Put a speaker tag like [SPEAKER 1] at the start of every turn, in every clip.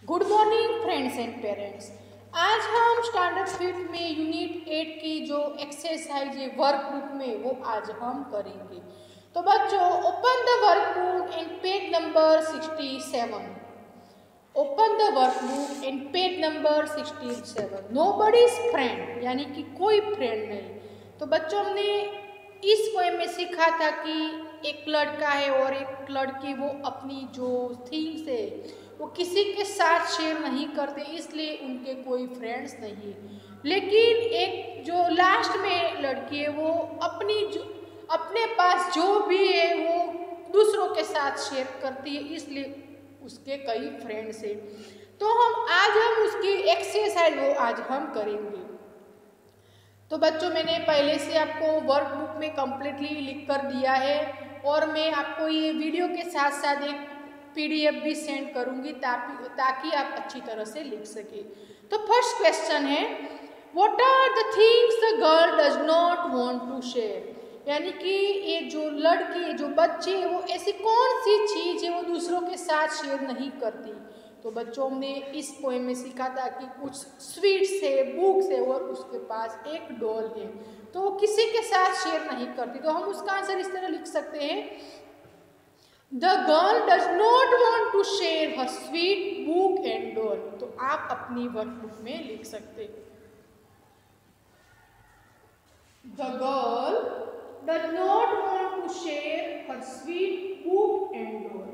[SPEAKER 1] Good morning friends and parents. आज हम standard 5 में यूनिट 8 की जो एक्सरसाइज है वर्कबुक में वो आज हम करेंगे। तो बच्चों open the workbook and page number 67। Open the workbook and page number 67। Nobody's friend यानी कि कोई फ्रेंड नहीं। तो बच्चों हमने इस पोएम में सीखा था कि एक लड़का है और एक लड़की, वो अपनी जो थिंग्स है वो किसी के साथ शेयर नहीं करते, इसलिए उनके कोई फ्रेंड्स नहीं है। लेकिन एक जो लास्ट में लड़की है वो अपने पास जो भी है वो दूसरों के साथ शेयर करती है, इसलिए उसके कई फ्रेंड्स हैं। तो हम उसकी एक्सरसाइज वो आज हम करेंगे। तो बच्चों मैंने पहले से आपको वर्कबुक में कम्प्लीटली लिख कर दिया है और मैं आपको ये वीडियो के साथ साथ एक PDF भी सेंड करूंगी ताकि आप अच्छी तरह से लिख सके। तो फर्स्ट क्वेश्चन है, what are the things the girl does not want to share. यानी कि ये जो लड़की जो बच्ची है वो ऐसी कौन सी चीज़ है वो दूसरों के साथ शेयर नहीं करती। तो बच्चों ने इस पोएम में सीखा था कि कुछ स्वीट्स है, बुक्स है और उसके पास एक डॉल है, तो वो किसी के साथ शेयर नहीं करती। तो हम उसका आंसर इस तरह लिख सकते हैं, the girl does not want to share her sweet book and doll. तो आप अपनी वर्कबुक में लिख सकते हैं, the girl does not want to share her sweet book and doll.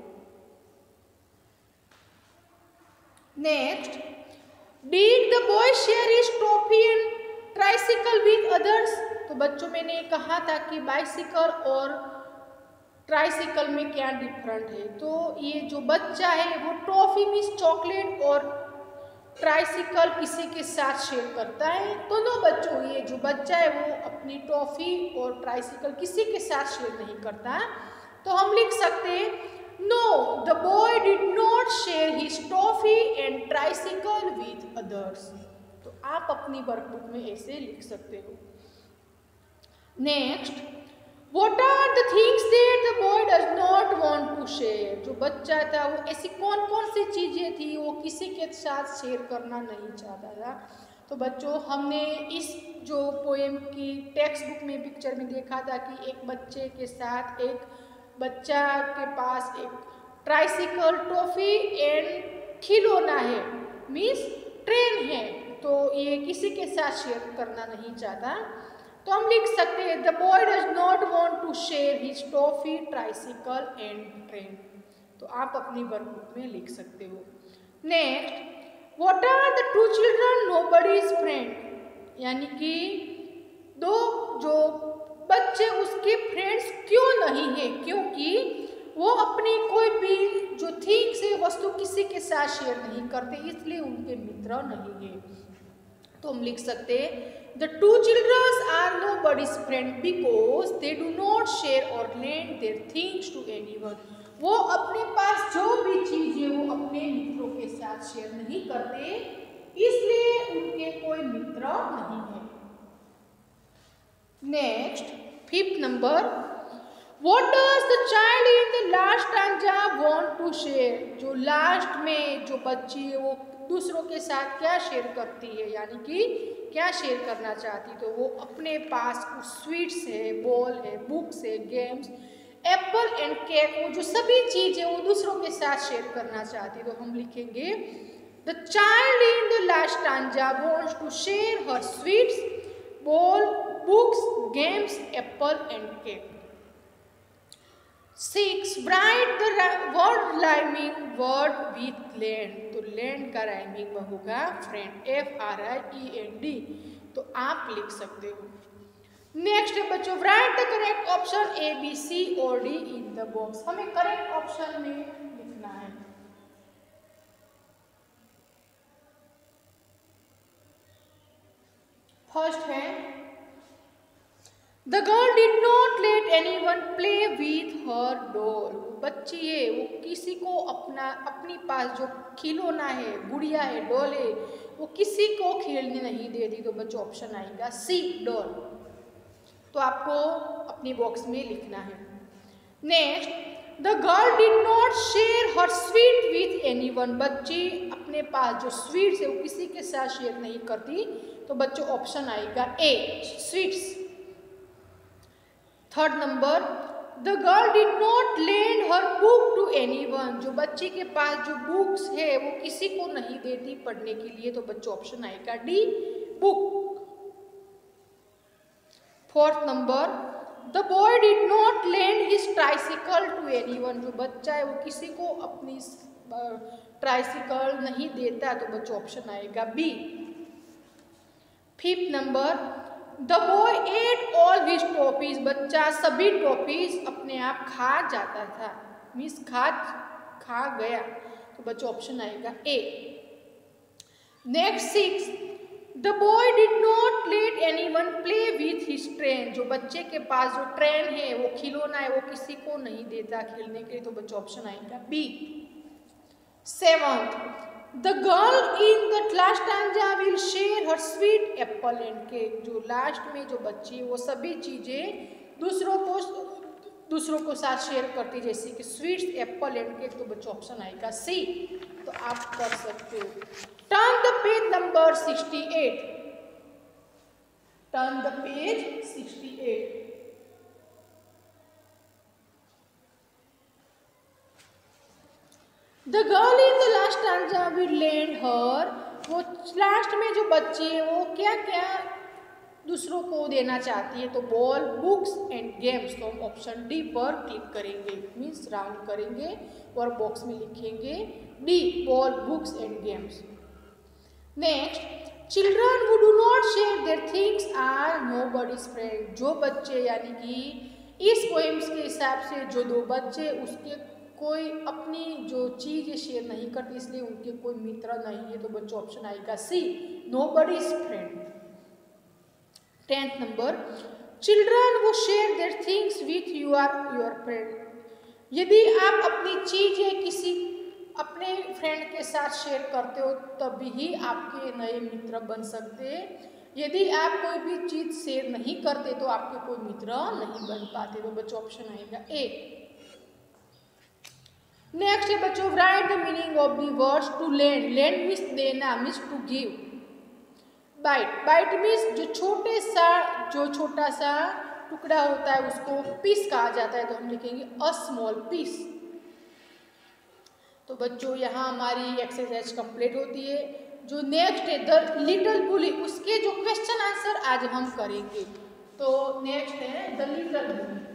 [SPEAKER 1] Next, did the boy share his toffee and tricycle with others. तो बच्चों मैंने कहा था कि बाइसिकल और ट्राइसिकल में क्या डिफरेंट है। तो ये जो बच्चा है वो टॉफी मीन्स चॉकलेट और ट्राइसिकल किसी के साथ शेयर करता है। तो नो बच्चों, ये जो बच्चा है वो अपनी टॉफी और ट्राइसिकल किसी के साथ शेयर नहीं करता। तो हम लिख सकते हैं, no the boy did not share his toffee and tricycle with others. तो आप अपनी वर्कबुक में ऐसे लिख सकते हो। Next, what are the things that the boy does not want to share. जो बच्चा था वो ऐसी कौन कौन सी चीज़ें थी वो किसी के साथ शेयर करना नहीं चाहता था। तो बच्चों हमने इस जो पोएम की टेक्स्ट बुक में पिक्चर में देखा था कि एक बच्चे के साथ एक बच्चा के पास एक ट्राइसिकल, टॉफी एंड खिलौना है, मीन्स ट्रेन है। तो ये किसी के साथ शेयर करना नहीं चाहता। तो हम लिख सकते हैं, the boy does not want to share his toffee, tricycle and train. तो आप अपनी वर्कबुक में लिख सकते हो। Next, what are the two children nobody's friend. यानी कि दो जो बच्चे उसके फ्रेंड्स क्यों नहीं है, क्योंकि वो अपनी कोई भी जो थिंग्स है वस्तु किसी के साथ शेयर नहीं करते, इसलिए उनके मित्र नहीं है। तो हम लिख सकते हैं, the two childrens are nobody's friend because they do not share और lend their things to anyone. वो अपने पास जो भी चीज है वो अपने मित्रों के साथ शेयर नहीं करते, इसलिए उनके कोई मित्र नहीं है। Next, fifth number, what does the child in the last stanza want to share. जो लास्ट में जो बच्ची है वो दूसरों के साथ क्या शेयर करती है, यानी कि क्या शेयर करना चाहती। तो वो अपने पास कुछ स्वीट्स है, बॉल है, बुक्स है, गेम्स, एप्पल एंड केक, वो जो सभी चीज़ है वो दूसरों के साथ शेयर करना चाहती। तो हम लिखेंगे, the child in the last stanza wants to share her sweets, ball, books, games, apple and cake. 6, write the word rhyming word with land. तो लैंड का राइमिंग होगा फ्रेंड, FRIEND। तो आप लिख सकते हो। नेक्स्ट है बच्चों, right the correct option A, B, C और D इन द बॉक्स। हमें करेक्ट ऑप्शन में लिखना है। फर्स्ट है, the girl did not let anyone play with her doll. बच्ची है वो किसी को अपनी पास जो खिलौना है, गुड़िया है, डॉल है, वो किसी को खेलने नहीं देती। तो बच्चों ऑप्शन आएगा C, डॉल। तो आपको अपनी बॉक्स में लिखना है। Next, the girl did not share her sweet with anyone. बच्ची अपने पास जो स्वीट्स है वो किसी के साथ शेयर नहीं करती, तो बच्चों ऑप्शन आएगा A, sweets. Third number, the girl did not lend her book to anyone, जो बच्चे के पास जो बुक्स है वो किसी को नहीं देती पढ़ने के लिए, तो बच्चों ऑप्शन आएगा D, book. Fourth number, the boy did not lend his tricycle to anyone, जो बच्चा है वो किसी को अपनी ट्राइसिकल नहीं देता, तो बच्चों ऑप्शन आएगा B. Fifth number, the boy ate all his toffees, बच्चा सभी टॉफीज अपने आप खा जाता था, मीन्स खा गया, तो बच्चों ऑप्शन आएगा A. Next six, the boy did not let anyone play with his train, जो बच्चे के पास जो ट्रेन है वो खिलौना है वो किसी को नहीं देता खेलने के लिए, तो बच्चों ऑप्शन आएगा B. Seventh, the girl in the last stanza will share her sweet apple and cake, जो लास्ट में जो बच्ची है वो सभी चीजें दूसरों को साथ शेयर करती, जैसे कि स्वीट्स, एप्पल एंड केक, तो बच्चों ऑप्शन आएगा सी। तो आप कर सकते हो। Turn the page number 68, turn the page 68। The girl in the last stanza will lend her, वो लास्ट में जो बच्ची है वो क्या क्या दूसरों को देना चाहती है, तो बॉल, बुक्स एंड गेम्स, तो हम ऑप्शन डी पर क्लिक करेंगे, मीन्स राउंड करेंगे और बॉक्स में लिखेंगे D, ball, books and games. Next, children who do not share their things are nobody's friend, जो बच्चे यानी कि इस पोएम्स के हिसाब से जो दो बच्चे उसके कोई अपनी जो चीज़ शेयर नहीं करते इसलिए उनके कोई मित्र नहीं है, तो बच्चों ऑप्शन आएगा C, nobody's friend। 10th number, children वो share their things with your friend, यदि आप अपनी चीज़ें किसी अपने फ्रेंड के साथ शेयर करते हो तभी ही आपके नए मित्र बन सकते हैं, यदि आप कोई भी चीज़ शेयर नहीं करते तो आपके कोई मित्र नहीं बन पाते, तो बच्चों ऑप्शन आएगा ए। नेक्स्ट है बच्चों, right the meaning of the words to lend, lend means देना, means to give. Bite, bite means जो छोटा सा टुकड़ा होता है उसको पीस कहा जाता है, तो हम लिखेंगे अ स्मॉल पीस। तो बच्चों यहाँ हमारी एक्सरसाइज कंप्लीट होती है। जो नेक्स्ट है द लिटिल बुली, उसके जो क्वेश्चन आंसर आज हम करेंगे। तो नेक्स्ट है द लिटिल बुली।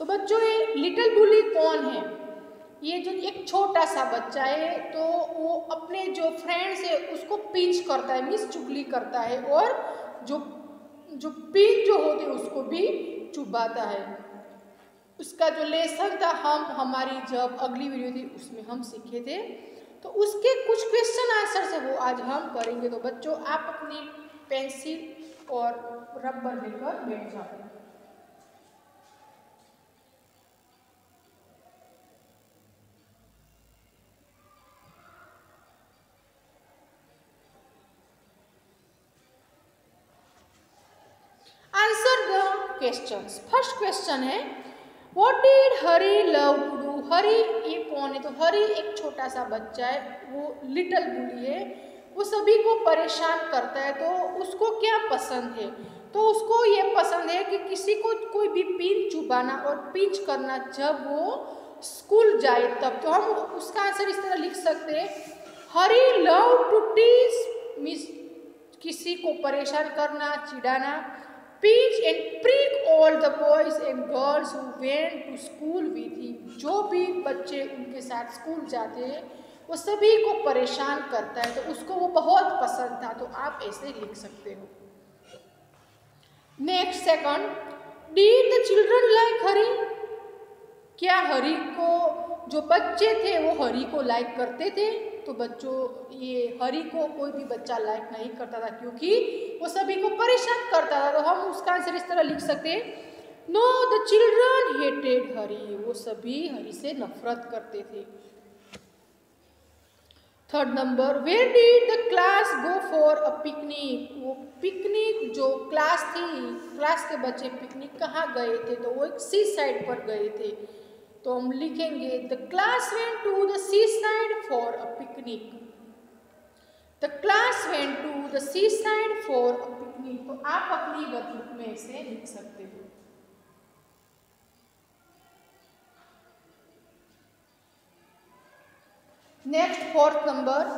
[SPEAKER 1] तो बच्चों ये लिटिल बुली कौन है? ये जो एक छोटा सा बच्चा है तो वो अपने जो फ्रेंड्स है उसको पिंच करता है, मीन्स चुगली करता है, और जो पिन जो होते उसको भी चुभाता है। उसका जो लेसन था हमारी जब अगली वीडियो थी उसमें हम सीखे थे, तो उसके कुछ क्वेश्चन आंसर से वो आज हम करेंगे। तो बच्चों आप अपनी पेंसिल और रबर लेकर बैठ जाओ। Answer the questions. First question है what did Hari love to do. Hari ये कौन है? तो हरी एक छोटा सा बच्चा है, वो लिटिल बुली है, वो सभी को परेशान करता है। तो उसको क्या पसंद है? तो उसको ये पसंद है कि किसी को कोई भी पिन चुबाना और पिंच करना जब वो स्कूल जाए तब। तो हम उसका आंसर इस तरह लिख सकते हैं हरी लव टू टीज, मीन्स किसी को परेशान करना, चिढ़ाना। Pinch and prick all the boys and girls who went to school with him, जो भी बच्चे उनके साथ स्कूल जाते हैं वो सभी को परेशान करता है, तो उसको वो बहुत पसंद था। तो आप ऐसे लिख सकते हो। Next second, did the children like Hari. क्या हरी को जो बच्चे थे वो हरी को लाइक करते थे? तो बच्चों ये हरी को कोई भी बच्चा लाइक नहीं करता था क्योंकि वो सभी को परेशान करता था। तो हम उसका आंसर इस तरह लिख सकते हैं no the children hated Hari, वो सभी हरी से नफरत करते थे। Third number, where did the class go for a picnic? वो पिकनिक जो क्लास थी, क्लास के बच्चे पिकनिक कहाँ गए थे? तो वो एक सी साइड पर गए थे। तो हम लिखेंगे the class went to the seaside for a picnic. The class went to the seaside for a picnic. तो आप अपनी वर्कबुक में इसे लिख सकते हो। Next fourth number,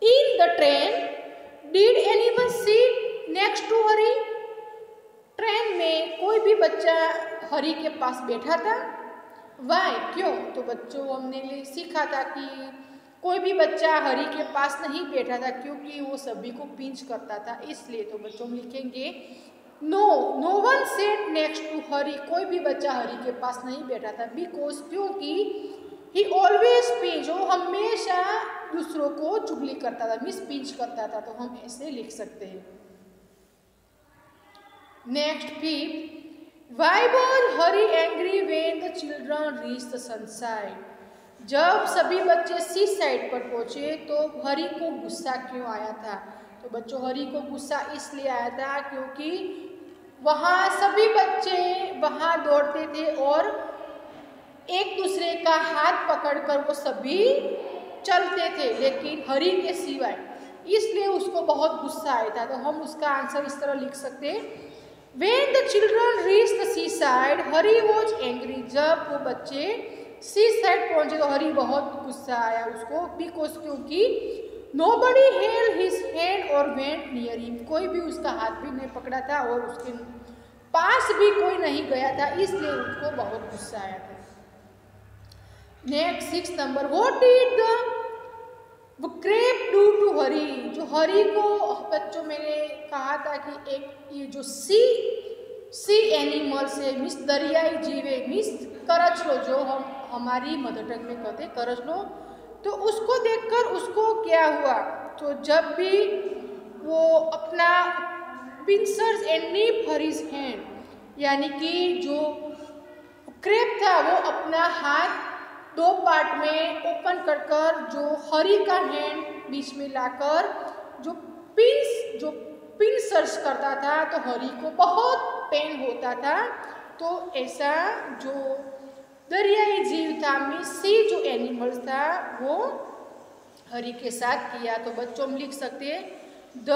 [SPEAKER 1] in the train did anyone sit next to Hari? Train में कोई भी बच्चा हरी के पास बैठा था? वाई, क्यों? तो बच्चों हमने सीखा था कि कोई भी बच्चा हरी के पास नहीं बैठा था क्योंकि वो सभी को पिंच करता था, इसलिए। तो बच्चों हम लिखेंगे no one sat next to Hari. कोई भी बच्चा हरी के पास नहीं बैठा था बिकॉज, क्योंकि ही ऑलवेज पिंच, वो हमेशा दूसरों को चुगली करता था, मिस पिंच करता था। तो हम ऐसे लिख सकते हैं। Next fifth, Why was Hari angry when the children reached the sunshine? जब सभी बच्चे सी साइड पर पहुंचे तो हरी को गुस्सा क्यों आया था? तो बच्चों हरी को गुस्सा इसलिए आया था क्योंकि वहाँ सभी बच्चे वहाँ दौड़ते थे और एक दूसरे का हाथ पकड़कर वो सभी चलते थे, लेकिन हरी के सिवाय, इसलिए उसको बहुत गुस्सा आया था। तो हम उसका आंसर इस तरह लिख सकते हैं, When the children reached the seaside, Hari was angry. जब वो बच्चे सी साइड पहुंचे तो हरी बहुत गुस्सा आया उसको, बिकॉज क्योंकि nobody held his hand or went near him. कोई भी उसका हाथ भी नहीं पकड़ा था और उसके पास भी कोई नहीं गया था, इसलिए उसको बहुत गुस्सा आया था। Next six number, What did the crab do to हरी? जो हरी को बच्चों मैंने कहा था कि एक ये जो सी एनिमल्स है, मिस दरियाई जीव है, मिस करचलो, जो हम हमारी मदर टंग में कहते हैं करचलो, तो उसको देखकर उसको क्या हुआ? तो जब भी वो अपना पिंसर्स एंड नीप हरीज हैंड, यानी कि जो क्रेब था वो अपना हाथ दो पार्ट में ओपन कर कर जो हरी का हैंड बीच में लाकर जो पिंसर्स करता था तो हरी को बहुत पेन होता था। तो ऐसा जो दरियाई जीव था, सी जो एनिमल्स था, वो हरी के साथ किया। तो बच्चों हम लिख सकते हैं the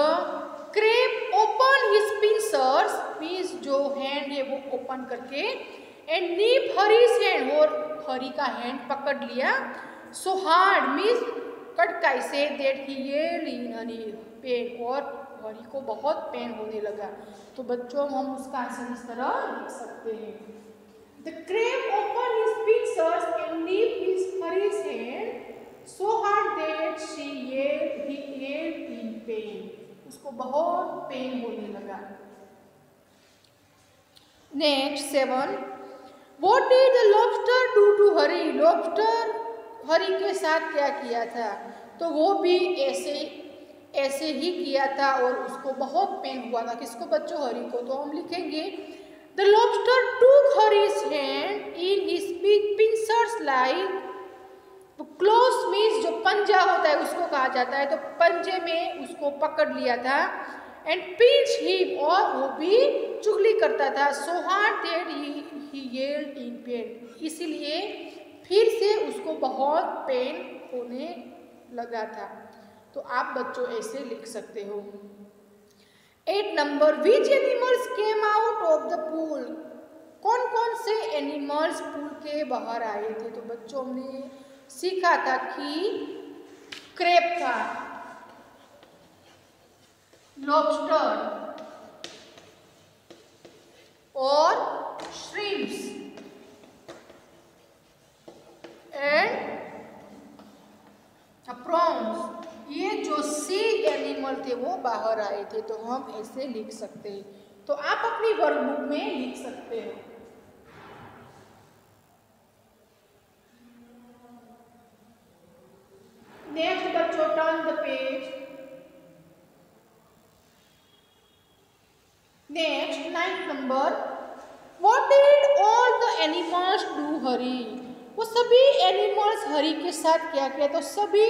[SPEAKER 1] crab open his pincers, means जो हैंड है वो ओपन करके, एंड नीप हरीज हैंड, और हरी का हैंड पकड़ लिया, सो हार्ड मीन्स कटकाई से that he yelled in honey pain, और हरी को बहुत पेन होने लगा। तो बच्चों हम उसका आंसर इस तरह लिख सकते हैं, the crab open his pincers and nip his Hari's hand so hard that he yelled in pain, उसको बहुत पेन होने लगा। Next seven, What did the lobster do to Hari? Lobster Hari के साथ क्या किया था? तो वो भी ऐसे ही किया था और उसको बहुत पेन हुआ था। किसको बच्चों? हरी को। तो हम लिखेंगे The lobster took Hari's hand in his big pincers like, तो क्लोज मीन्स जो पंजा होता है उसको कहा जाता है, तो पंजे में उसको पकड़ लिया था, एंड पिंच हिम, और वो भी चुगली करता था, so hard that he yelled in pain, इसीलिए फिर से उसको बहुत पेन होने लगा था। तो आप बच्चों ऐसे लिख सकते हो। 8 number, which animals came out of the pool? कौन कौन से एनिमल्स पूल के बाहर आए थे? तो बच्चों हमने सीखा था कि क्रेब था, लॉबस्टर और श्रिम्प्स एंड प्रॉन्स, ये जो सी एनिमल थे वो बाहर आए थे। तो हम ऐसे लिख सकते हैं। तो आप अपनी वर्कबुक में लिख सकते हो। नेक्स्ट बच्चों, turn the page. Next 9th number, what did all the animals do Hari? वो सभी एनिमल्स हरी के साथ क्या किया? तो सभी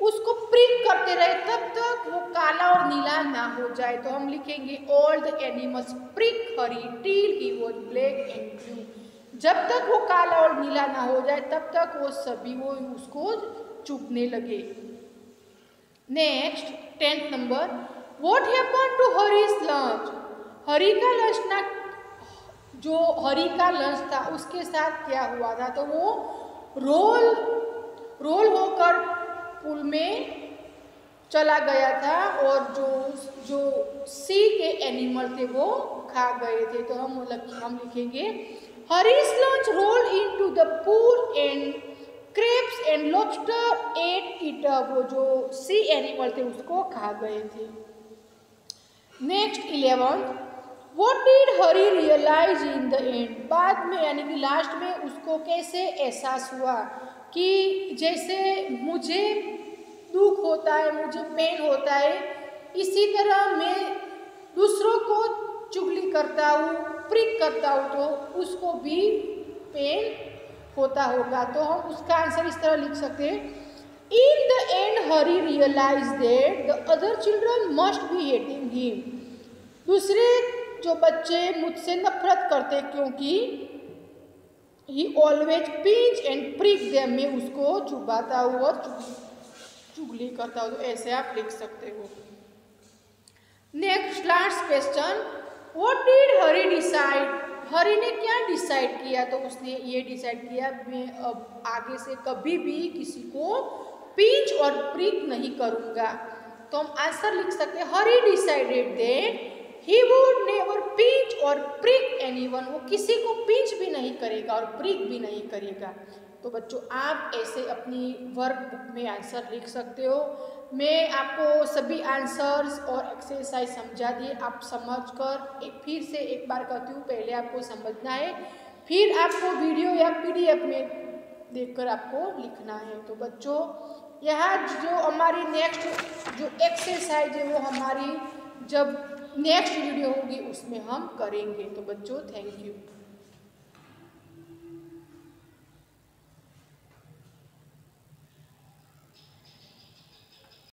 [SPEAKER 1] उसको प्रिक करते रहे तब तक वो काला और नीला ना हो जाए। तो हम लिखेंगे all the animals prick Hari till he was black and blue. जब तक वो काला और नीला ना हो जाए तब तक वो सभी वो उसको चुभने लगे। Next 10th number, what happened to Hari's lunch. Hari का लंच ना जो हरी का लंच था उसके साथ क्या हुआ था, तो वो रोल होकर पुल में चला गया था और जो सी के एनिमल थे वो खा गए थे। तो हम लिखेंगे Hari's lunch roll into the pool and crabs and lobster ate it up. वो जो सी एनिमल थे उसको खा गए थे। Next 11th, what did Hari realise in the end. बाद में यानी कि लास्ट में उसको कैसे एहसास हुआ कि जैसे मुझे दुख होता है, मुझे पेन होता है, इसी तरह मैं दूसरों को चुगली करता हूँ, प्रिक करता हूँ, तो उसको भी पेन होता होगा। तो हम उसका आंसर इस तरह लिख सकते हैं, in the end Hari realise that the other children must be hating him. दूसरे जो बच्चे मुझसे नफरत करते क्योंकि he always pinch and prick them, मैं उसको चुभाता हूँ और चुगली करता हूँ। तो ऐसे आप लिख सकते हो। Next last question, what did Hari decide. Hari ने क्या डिसाइड किया, तो उसने ये डिसाइड किया मैं अब आगे से कभी भी किसी को पिंच और प्रिक नहीं करूँगा। तो हम आंसर लिख सकते हैं, Hari decided that he would never pinch और प्रिक एनीवन। वो किसी को पिंच भी नहीं करेगा और प्रिक भी नहीं करेगा। तो बच्चों आप ऐसे अपनी वर्कबुक में आंसर लिख सकते हो। मैं आपको सभी आंसर्स और एक्सरसाइज समझा दिए, आप समझकर फिर से एक बार कहती हूँ, पहले आपको समझना है, फिर आपको वीडियो या PDF में देखकर आपको लिखना है। तो बच्चों यहाँ जो हमारी नेक्स्ट जो एक्सरसाइज है वो हमारी जब नेक्स्ट वीडियो होगी उसमें हम करेंगे। तो बच्चों थैंक यू।